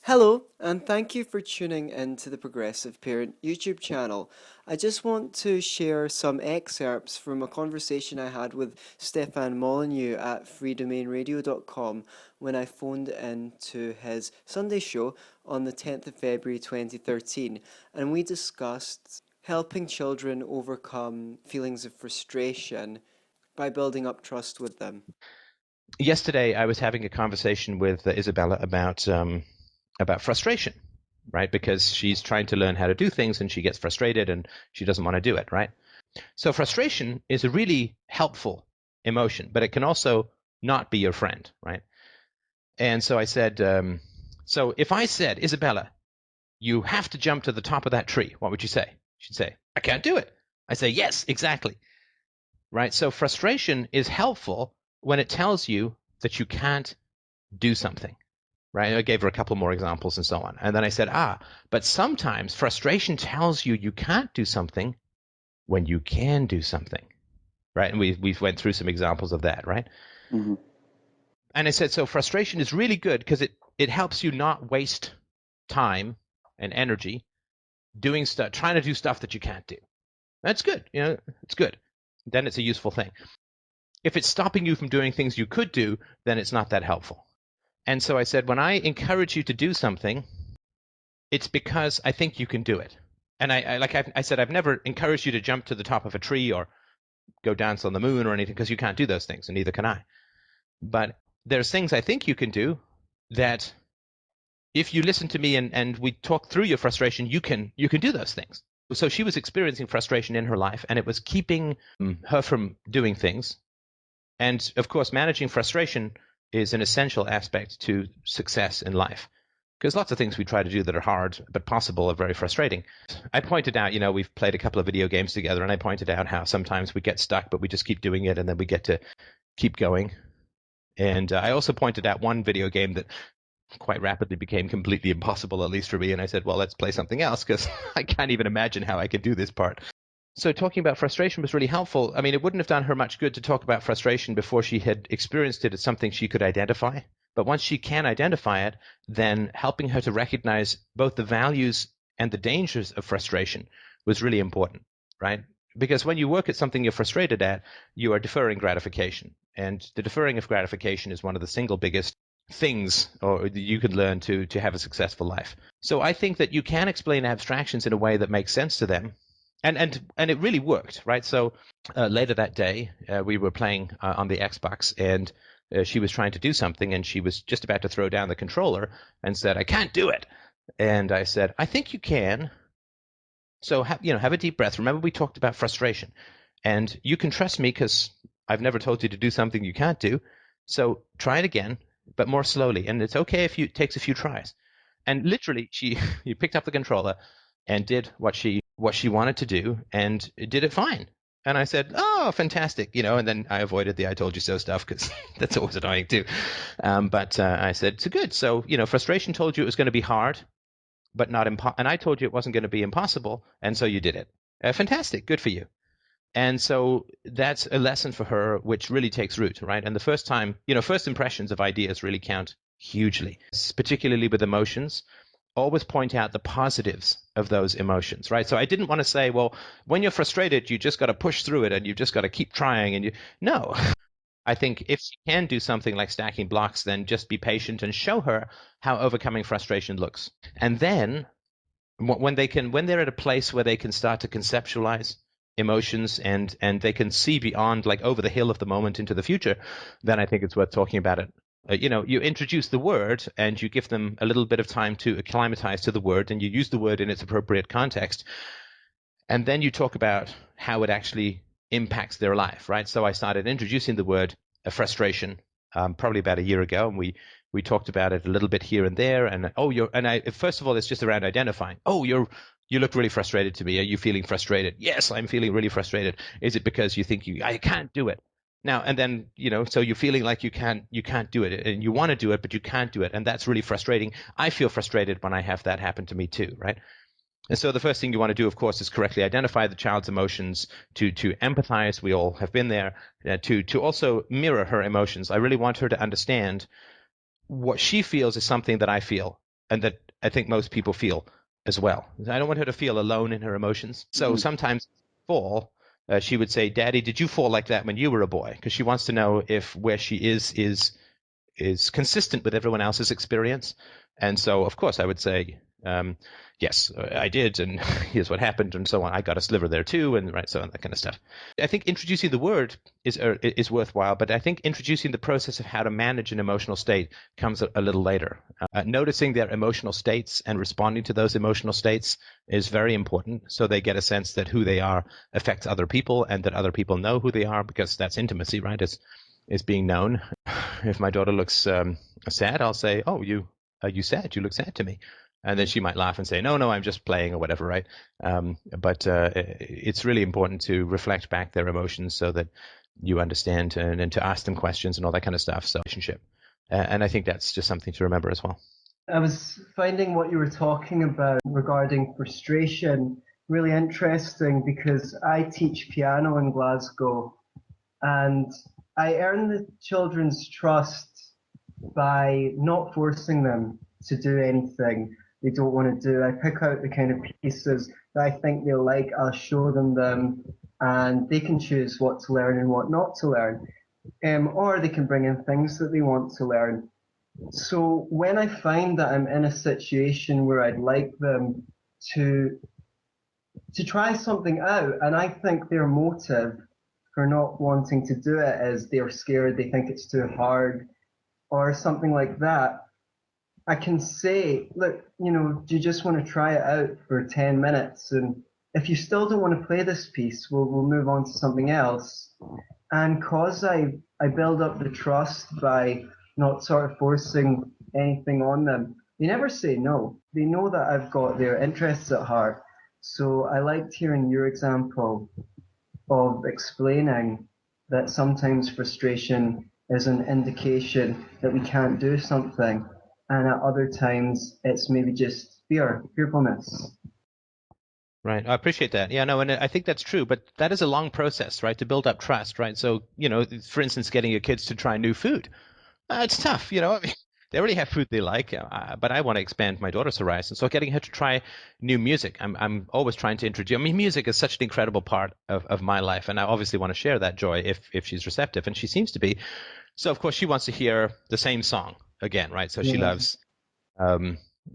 Hello, and thank you for tuning into the Progressive Parent YouTube channel. I just want to share some excerpts from a conversation I had with Stefan Molyneux at freedomainradio.com when I phoned in to his Sunday show on the 10th of February 2013, and we discussed helping children overcome feelings of frustration by building up trust with them. Yesterday, I was having a conversation with Isabella about frustration, right? Because she's trying to learn how to do things and she gets frustrated and she doesn't want to do it, right? So frustration is a really helpful emotion, but it can also not be your friend, right? And so I said, so if I said, Isabella, you have to jump to the top of that tree, what would you say? She'd say, I can't do it. I say, yes, exactly, right? So frustration is helpful when it tells you that you can't do something, right? I gave her a couple more examples and so on. And then I said, but sometimes frustration tells you you can't do something when you can do something, right? And we went through some examples of that, right? Mm-hmm. And I said, so frustration is really good because it helps you not waste time and energy doing stuff, trying to do stuff that you can't do. That's good. It's good. Then it's a useful thing. If it's stopping you from doing things you could do, then it's not that helpful. And so I said, when I encourage you to do something, it's because I think you can do it. And I said, I've never encouraged you to jump to the top of a tree or go dance on the moon or anything because you can't do those things, and neither can I. But there's things I think you can do that if you listen to me and we talk through your frustration, you can do those things. So she was experiencing frustration in her life, and it was keeping her from doing things. And of course, managing frustration is an essential aspect to success in life. Because lots of things we try to do that are hard but possible are very frustrating. I pointed out, we've played a couple of video games together, and I pointed out how sometimes we get stuck, but we just keep doing it, and then we get to keep going. And I also pointed out one video game that quite rapidly became completely impossible, at least for me. And I said, well, let's play something else because I can't even imagine how I could do this part. So talking about frustration was really helpful. I mean, it wouldn't have done her much good to talk about frustration before she had experienced it as something she could identify. But once she can identify it, then helping her to recognize both the values and the dangers of frustration was really important, right? Because when you work at something you're frustrated at, you are deferring gratification. And the deferring of gratification is one of the single biggest things or you could learn to have a successful life. So I think that you can explain abstractions in a way that makes sense to them. And it really worked, right? So later that day, we were playing on the Xbox, and she was trying to do something, and she was just about to throw down the controller and said, I can't do it. And I said, I think you can. So have a deep breath. Remember, we talked about frustration, and you can trust me because I've never told you to do something you can't do. So try it again, but more slowly. And it's okay if it takes a few tries. And literally, she picked up the controller and did what she wanted to do, and did it fine. And I said, oh, fantastic, and then I avoided the I told you so stuff because that's always annoying too. But I said, it's good. So, frustration told you it was going to be hard, but not and I told you it wasn't going to be impossible, and so you did it. Fantastic, good for you. And so that's a lesson for her, which really takes root, right? And the first time, first impressions of ideas really count hugely, particularly with emotions. Always point out the positives of those emotions, right? So I didn't want to say, well, when you're frustrated, you just got to push through it and you've just got to keep trying. No, I think if she can do something like stacking blocks, then just be patient and show her how overcoming frustration looks. And then when they're at a place where they can start to conceptualize emotions and they can see beyond, like over the hill of the moment into the future, then I think it's worth talking about it. You introduce the word and you give them a little bit of time to acclimatize to the word, and you use the word in its appropriate context. And then you talk about how it actually impacts their life, right? So I started introducing the word frustration probably about a year ago, and we talked about it a little bit here and there. And first of all, it's just around identifying. Oh, you look really frustrated to me. Are you feeling frustrated? Yes, I'm feeling really frustrated. Is it because you think I can't do it? Now, and then, so you're feeling like you can't do it, and you want to do it, but you can't do it. And that's really frustrating. I feel frustrated when I have that happen to me too, right? And so the first thing you want to do, of course, is correctly identify the child's emotions, to empathize. We all have been there. To also mirror her emotions. I really want her to understand what she feels is something that I feel. and that I think most people feel as well. I don't want her to feel alone in her emotions. So sometimes fall, she would say, "Daddy, did you fall like that when you were a boy?" Because she wants to know if where she is consistent with everyone else's experience. And so, of course, I would say, yes, I did, and here's what happened, and so on. I got a sliver there too, and right, so on, that kind of stuff. I think introducing the word is worthwhile, but I think introducing the process of how to manage an emotional state comes a little later. Noticing their emotional states and responding to those emotional states is very important, so they get a sense that who they are affects other people, and that other people know who they are, because that's intimacy, right? Is being known. If my daughter looks sad, I'll say, "Oh, you sad? You look sad to me." And then she might laugh and say, "No, no, I'm just playing," or whatever, right? But it's really important to reflect back their emotions so that you understand, and to ask them questions and all that kind of stuff. So relationship, and I think that's just something to remember as well. I was finding what you were talking about regarding frustration really interesting because I teach piano in Glasgow, and I earn the children's trust by not forcing them to do anything they don't want to do. I pick out the kind of pieces that I think they'll like, I'll show them, and they can choose what to learn and what not to learn. Or they can bring in things that they want to learn. So when I find that I'm in a situation where I'd like them to try something out, and I think their motive for not wanting to do it is they're scared, they think it's too hard, or something like that, I can say, look, do you just want to try it out for 10 minutes? And if you still don't want to play this piece, we'll move on to something else. And cause I build up the trust by not sort of forcing anything on them, they never say no. They know that I've got their interests at heart. So I liked hearing your example of explaining that sometimes frustration is an indication that we can't do something, and at other times it's maybe just fearfulness. Right. I appreciate that. Yeah, no, and I think that's true, but that is a long process, right, to build up trust, right? So, for instance, getting your kids to try new food. It's tough, I mean, they already have food they like, but I want to expand my daughter's horizon. So getting her to try new music, I'm always trying to introduce. I mean, music is such an incredible part of my life, and I obviously want to share that joy if she's receptive, and she seems to be. So of course she wants to hear the same song again, right? So she Yeah. loves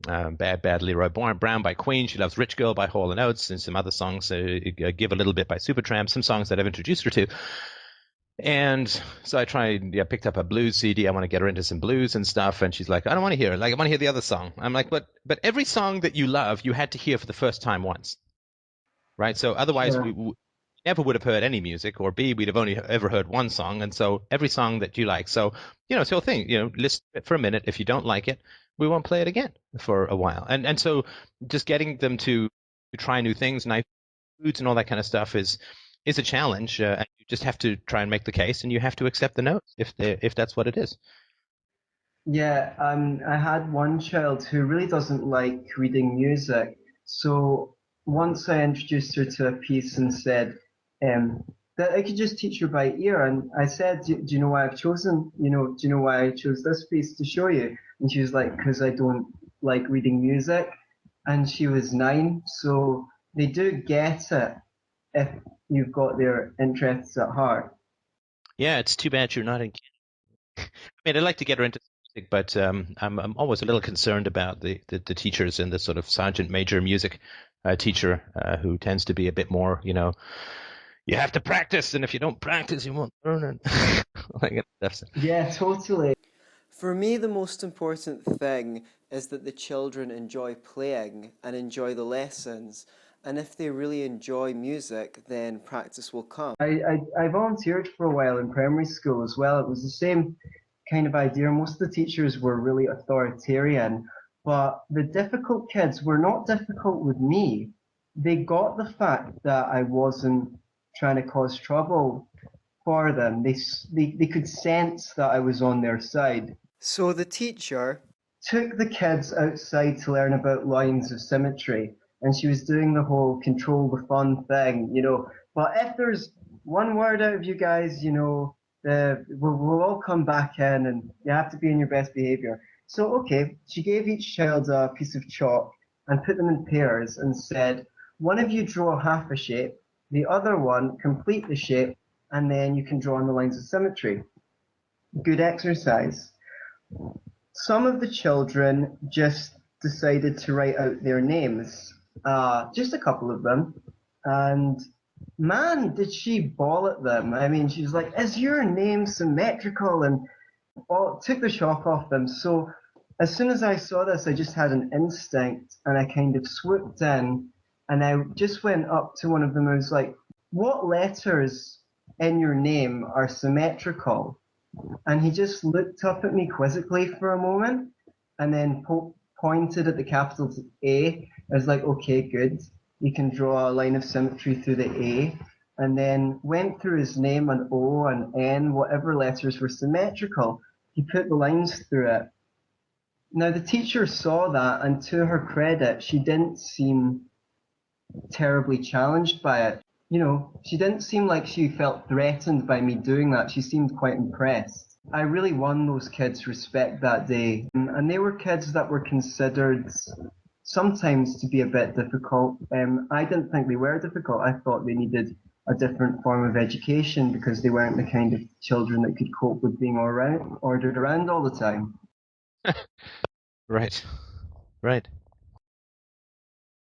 Bad Leroy Brown by Queen. She loves Rich Girl by Hall & Oates, and some other songs, Give a Little Bit by Supertramp, some songs that I've introduced her to. And so I picked up a blues CD. I want to get her into some blues and stuff. And she's like, "I don't want to hear it. Like, I want to hear the other song." I'm like, but every song that you love, you had to hear for the first time once, right? So otherwise Sure. we never would have heard any music, or B, we'd have only ever heard one song. And so every song that you like. So, it's the whole thing, listen to it for a minute. If you don't like it, we won't play it again for a while. And so just getting them to try new things, nice foods and all that kind of stuff is a challenge. And you just have to try and make the case, and you have to accept the notes if that's what it is. Yeah, I had one child who really doesn't like reading music. So once I introduced her to a piece and said that I could just teach her by ear, and I said, do you know why I've chosen, do you know why I chose this piece to show you? And she was like, because I don't like reading music. And she was 9, so they do get it if you've got their interests at heart. Yeah, it's too bad you're not in. I mean, I'd like to get her into music, but I'm always a little concerned about the teachers and the sort of sergeant major music teacher who tends to be a bit more, you have to practice, and if you don't practice, you won't learn it. Like that's Yeah, totally. For me, the most important thing is that the children enjoy playing and enjoy the lessons. And if they really enjoy music, then practice will come. I volunteered for a while in primary school as well. It was the same kind of idea. Most of the teachers were really authoritarian, but the difficult kids were not difficult with me. They got the fact that I wasn't trying to cause trouble for them. They could sense that I was on their side. So the teacher took the kids outside to learn about lines of symmetry, and she was doing the whole control the fun thing. But if there's one word out of you guys, we'll all come back in, and you have to be in your best behavior. So, okay, she gave each child a piece of chalk and put them in pairs and said, one of you draw half a shape, the other one complete the shape, and then you can draw on the lines of symmetry. Good exercise. Some of the children just decided to write out their names, just a couple of them, and man, did she bawl at them. I mean, she was like, is your name symmetrical? And took the shock off them. So as soon as I saw this, I just had an instinct and I kind of swooped in and I just went up to one of them and I was like, what letters in your name are symmetrical? And he just looked up at me quizzically for a moment and then pointed at the capital A. I was like, okay, good. You can draw a line of symmetry through the A. And then went through his name and O and N, whatever letters were symmetrical. He put the lines through it. Now, the teacher saw that, and to her credit, she didn't seem terribly challenged by it. You know, she didn't seem like she felt threatened by me doing that. She seemed quite impressed. I really won those kids' respect that day. And they were kids that were considered sometimes to be a bit difficult. I didn't think they were difficult. I thought they needed a different form of education because they weren't the kind of children that could cope with being ordered around all the time. Right. Right.